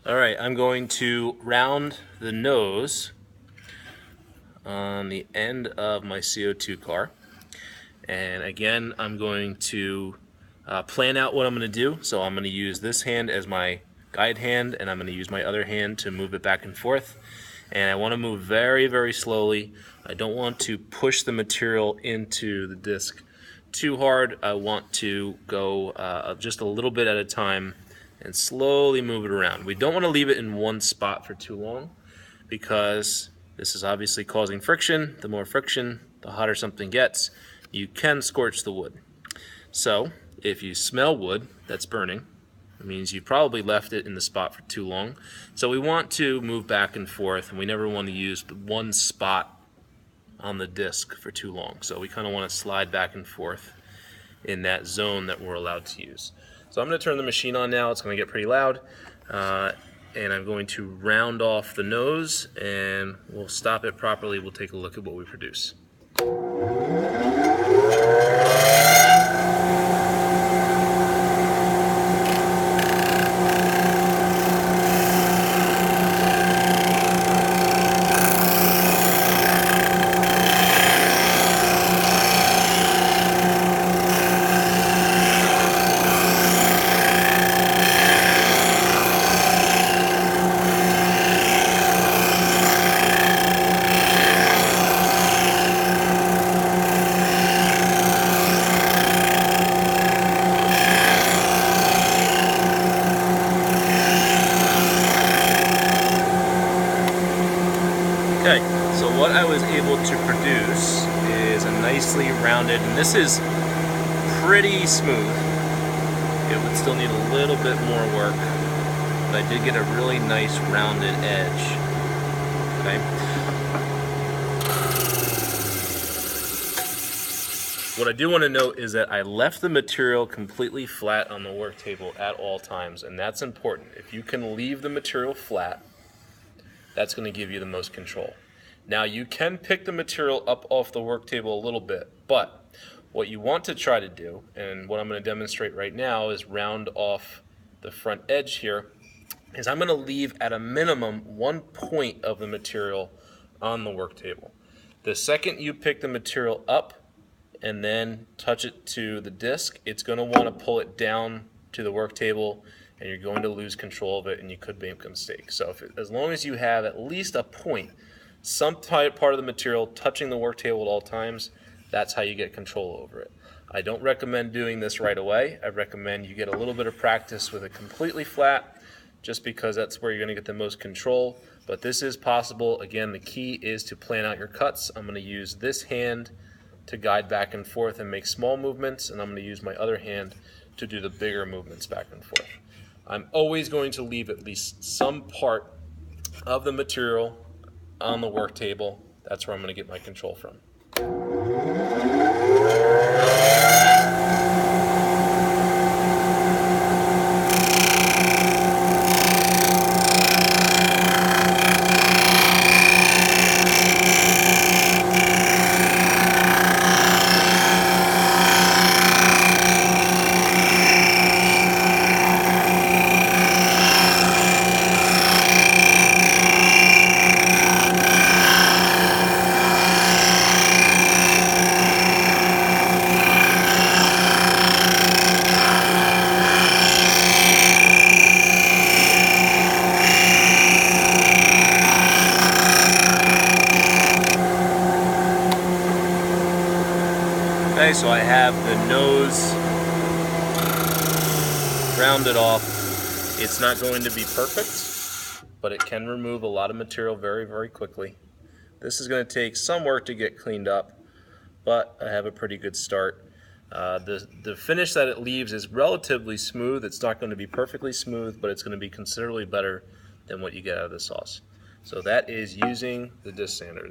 Alright, I'm going to round the nose on the end of my CO2 car. And again, I'm going to plan out what I'm going to do. So I'm going to use this hand as my guide hand, and I'm going to use my other hand to move it back and forth. And I want to move very, very slowly. I don't want to push the material into the disc too hard. I want to go just a little bit at a time and slowly move it around. We don't want to leave it in one spot for too long because this is obviously causing friction. The more friction, the hotter something gets. You can scorch the wood. So if you smell wood that's burning, it means you probably left it in the spot for too long. So we want to move back and forth, and we never want to use one spot on the disc for too long. So we kind of want to slide back and forth in that zone that we're allowed to use. So I'm going to turn the machine on now. It's going to get pretty loud. And I'm going to round off the nose, and we'll stop it properly. We'll take a look at what we produce. Okay, so what I was able to produce is a nicely rounded, and this is pretty smooth. It would still need a little bit more work, but I did get a really nice rounded edge. Okay. What I do want to note is that I left the material completely flat on the work table at all times, and that's important. If you can leave the material flat, that's going to give you the most control. Now you can pick the material up off the work table a little bit, but what you want to try to do, and what I'm going to demonstrate right now, is round off the front edge here, is I'm going to leave at a minimum 1 point of the material on the work table. The second you pick the material up and then touch it to the disc, it's going to want to pull it down to the work table, and you're going to lose control of it, and you could make a mistake. So as long as you have at least a point, some part of the material touching the work table at all times, that's how you get control over it. I don't recommend doing this right away. I recommend you get a little bit of practice with it completely flat, just because that's where you're going to get the most control. But this is possible. Again, the key is to plan out your cuts. I'm going to use this hand to guide back and forth and make small movements, and I'm going to use my other hand to do the bigger movements back and forth. I'm always going to leave at least some part of the material on the work table. That's where I'm going to get my control from. Okay, so I have the nose rounded off. It's not going to be perfect, but it can remove a lot of material very, very quickly. This is going to take some work to get cleaned up, but I have a pretty good start. The finish that it leaves is relatively smooth. It's not going to be perfectly smooth, but it's going to be considerably better than what you get out of the sauce. So that is using the disc sander.